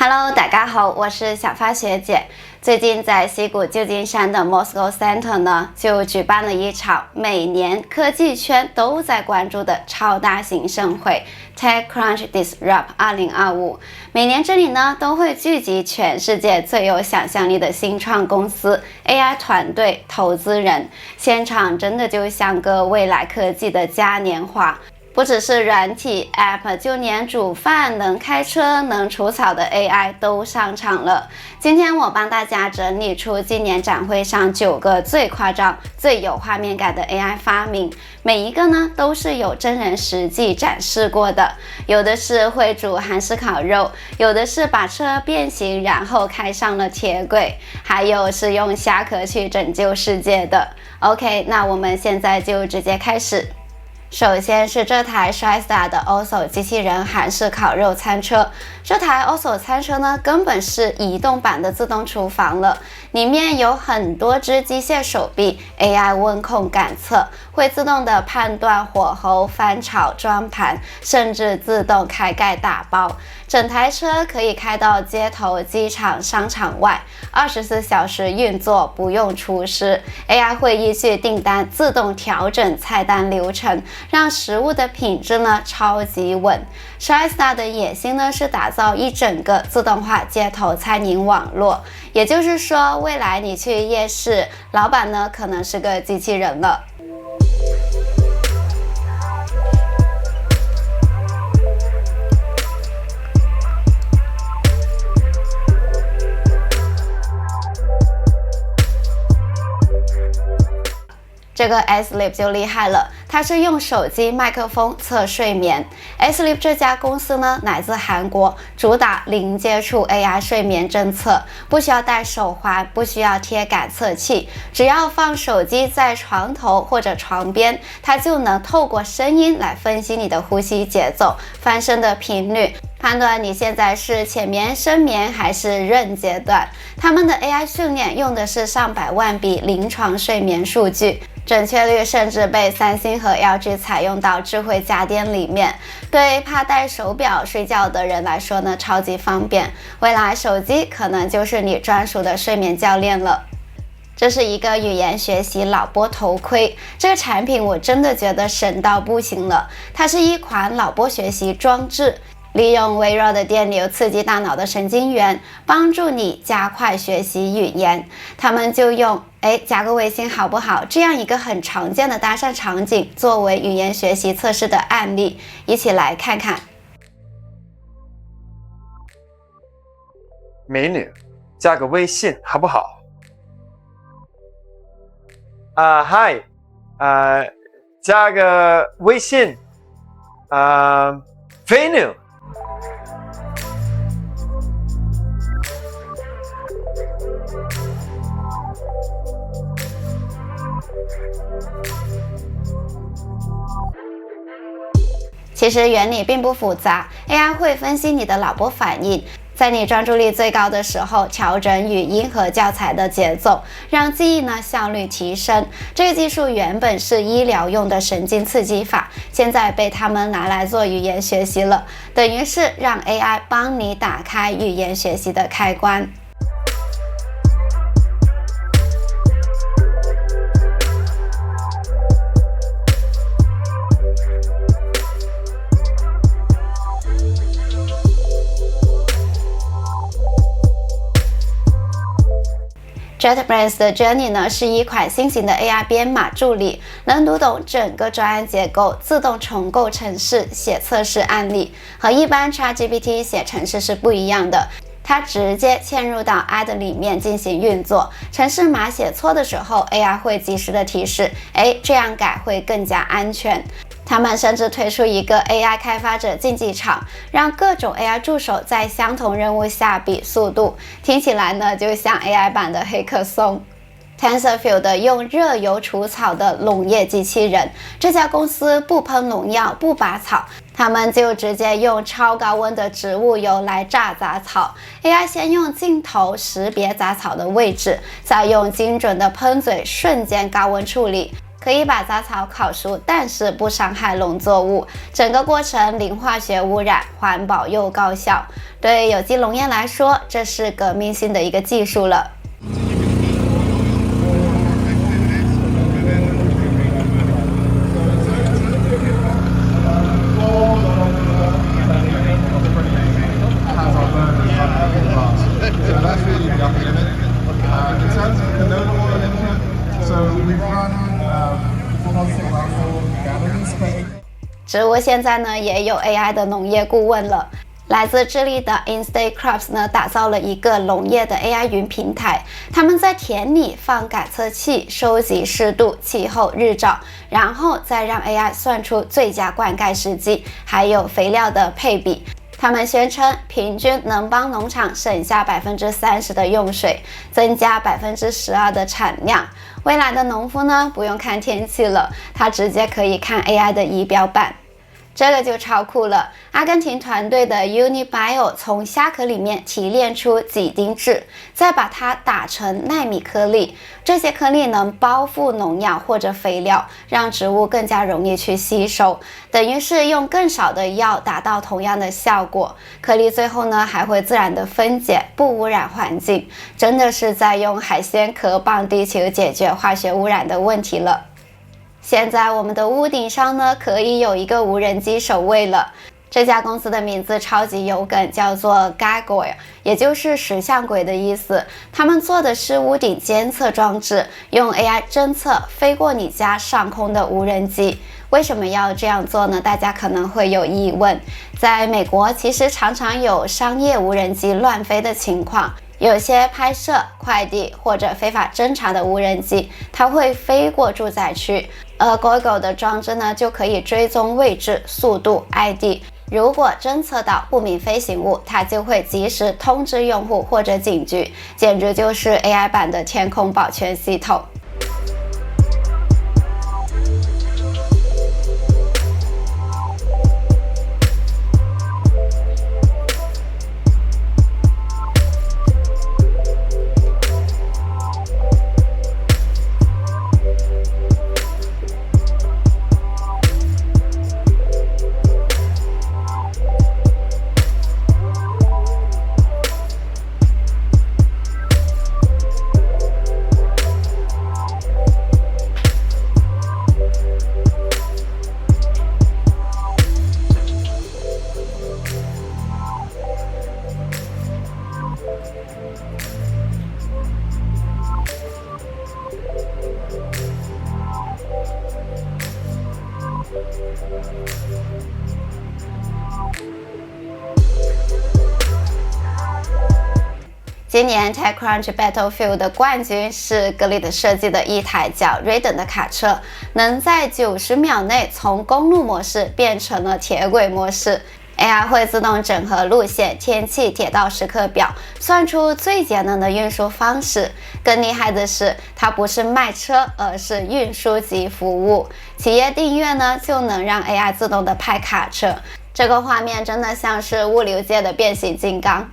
Hello， 大家好，我是小发学姐。最近在西谷旧金山的 Moscow Center 呢，就举办了一场每年科技圈都在关注的超大型盛会 TechCrunch Disrupt 2025。每年这里呢都会聚集全世界最有想象力的新创公司、AI 团队、投资人，现场真的就像个未来科技的嘉年华。不只是软体 App， 就连煮饭、能开车、能除草的 AI 都上场了。今天我帮大家整理出今年展会上9个最夸张、最有画面感的 AI 发明，每一个呢都是有真人实际展示过的。有的是会煮韩式烤肉，有的是把车变形然后开上了铁轨，还有是用虾壳去拯救世界的。OK， 那我们现在就直接开始。首先是这台 Shista 的 Oso 机器人韩式烤肉餐车。这台 Oso 餐车呢，根本是移动版的自动厨房了，里面有很多只机械手臂 ，AI 温控感测，会自动的判断火候、翻炒、装盘，甚至自动开盖打包。整台车可以开到街头、机场、商场外，24小时运作，不用厨师。AI 会依据订单自动调整菜单流程，让食物的品质呢超级稳。Shista 的野心呢是打造一整个自动化街头餐饮网络，也就是说，未来你去夜市，老板呢可能是个机器人了。这个 Sleep 就厉害了，它是用手机麦克风测睡眠。Sleep 这家公司呢，来自韩国，主打零接触 AI 睡眠侦测，不需要戴手环，不需要贴感测器，只要放手机在床头或者床边，它就能透过声音来分析你的呼吸节奏、翻身的频率，判断你现在是浅眠、深眠还是REM阶段。他们的 AI 训练用的是上百万笔临床睡眠数据，准确率甚至被三星和 LG 采用到智慧家电里面。对怕戴手表睡觉的人来说呢，超级方便。未来手机可能就是你专属的睡眠教练了。这是一个语言学习脑波头盔，这个产品我真的觉得神到不行了。它是一款脑波学习装置，利用微弱的电流刺激大脑的神经元，帮助你加快学习语言。他们就用加个微信好不好这样一个很常见的搭讪场景作为语言学习测试的案例，一起来看看。美女，加个微信好不好？Hi，加个微信美女。其实原理并不复杂 ，AI 会分析你的脑波反应，在你专注力最高的时候调整语音和教材的节奏，让记忆呢效率提升。这个技术原本是医疗用的神经刺激法，现在被他们拿来做语言学习了，等于是让 AI 帮你打开语言学习的开关。JetBrains 的 Journey 呢是一款新型的 AI 编码助理，能读懂整个专案结构，自动重构程式，写测试案例。和一般 ChatGPT 写程式是不一样的，它直接嵌入到 Ad 里面进行运作。程式码写错的时候 ，AI 会及时的提示，这样改会更加安全。他们甚至推出一个 AI 开发者竞技场，让各种 AI 助手在相同任务下比速度，听起来呢就像 AI 版的黑客松。TensorFuel 用热油除草的农业机器人，这家公司不喷农药、不拔草，他们就直接用超高温的植物油来炸杂草。AI 先用镜头识别杂草的位置，再用精准的喷嘴瞬间高温处理。可以把杂草烤熟，但是不伤害农作物，整个过程零化学污染，环保又高效。对有机农业来说，这是革命性的一个技术了。植物现在呢也有 AI 的农业顾问了。来自智利的 Instate Crops 呢，打造了一个农业的 AI 云平台。他们在田里放感测器，收集湿度、气候、日照，然后再让 AI 算出最佳灌溉时机，还有肥料的配比。他们宣称，平均能帮农场省下30%的用水，增加12%的产量。未来的农夫呢，不用看天气了，他直接可以看 AI 的仪表板。这个就超酷了！阿根廷团队的 Unibio 从虾壳里面提炼出几丁质，再把它打成奈米颗粒。这些颗粒能包覆农药或者肥料，让植物更加容易去吸收，等于是用更少的药达到同样的效果。颗粒最后呢还会自然的分解，不污染环境，真的是在用海鲜壳帮地球解决化学污染的问题了。现在我们的屋顶上呢，可以有一个无人机守卫了。这家公司的名字超级有梗，叫做 Gargoyle， 也就是石像鬼的意思。他们做的是屋顶监测装置，用 AI 侦测飞过你家上空的无人机。为什么要这样做呢？大家可能会有疑问。在美国，其实常常有商业无人机乱飞的情况。有些拍摄快递或者非法侦查的无人机，它会飞过住宅区，而 Gargoyle 的装置呢，就可以追踪位置、速度、ID。如果侦测到不明飞行物，它就会及时通知用户或者警局，简直就是 AI 版的天空保全系统。今年 TechCrunch Battlefield 的冠军是格力的设计的一台叫 Raiden 的卡车，能在90秒内从公路模式变成了铁轨模式。AI 会自动整合路线、天气、铁道时刻表，算出最节能的运输方式。更厉害的是，它不是卖车，而是运输及服务。企业订阅呢，就能让 AI 自动的派卡车。这个画面真的像是物流界的变形金刚。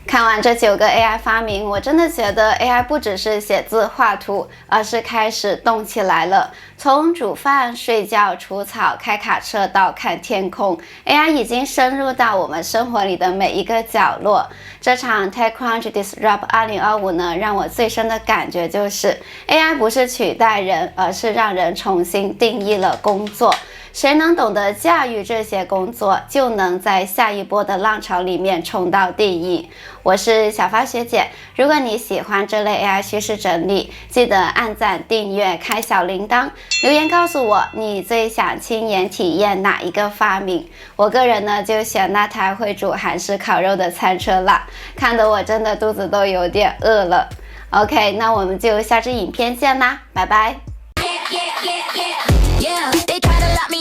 看完这9个 AI 发明，我真的觉得 AI 不只是写字画图，而是开始动起来了。从煮饭、睡觉、除草、开卡车到看天空， AI 已经深入到我们生活里的每一个角落。这场 TechCrunch Disrupt 2025呢，让我最深的感觉就是 AI 不是取代人，而是让人重新定义了工作。谁能懂得驾驭这些工作，就能在下一波的浪潮里面冲到第一。我是小发学姐，如果你喜欢这类 AI 趋势整理，记得按赞、订阅、开小铃铛，留言告诉我你最想亲眼体验哪一个发明。我个人呢就选那台会煮韩式烤肉的餐车啦，看得我真的肚子都有点饿了。OK， 那我们就下支影片见啦，拜拜。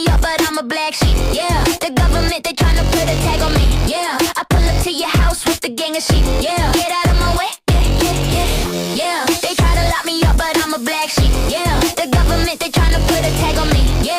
me up, but I'm a black sheep. Yeah, the government, they tryna put a tag on me. Yeah, I pull up to your house with the gang of sheep. Yeah, get out of my way. Yeah, yeah, yeah. Yeah, they try to lock me up, but I'm a black sheep. Yeah, the government, they tryna put a tag on me. Yeah.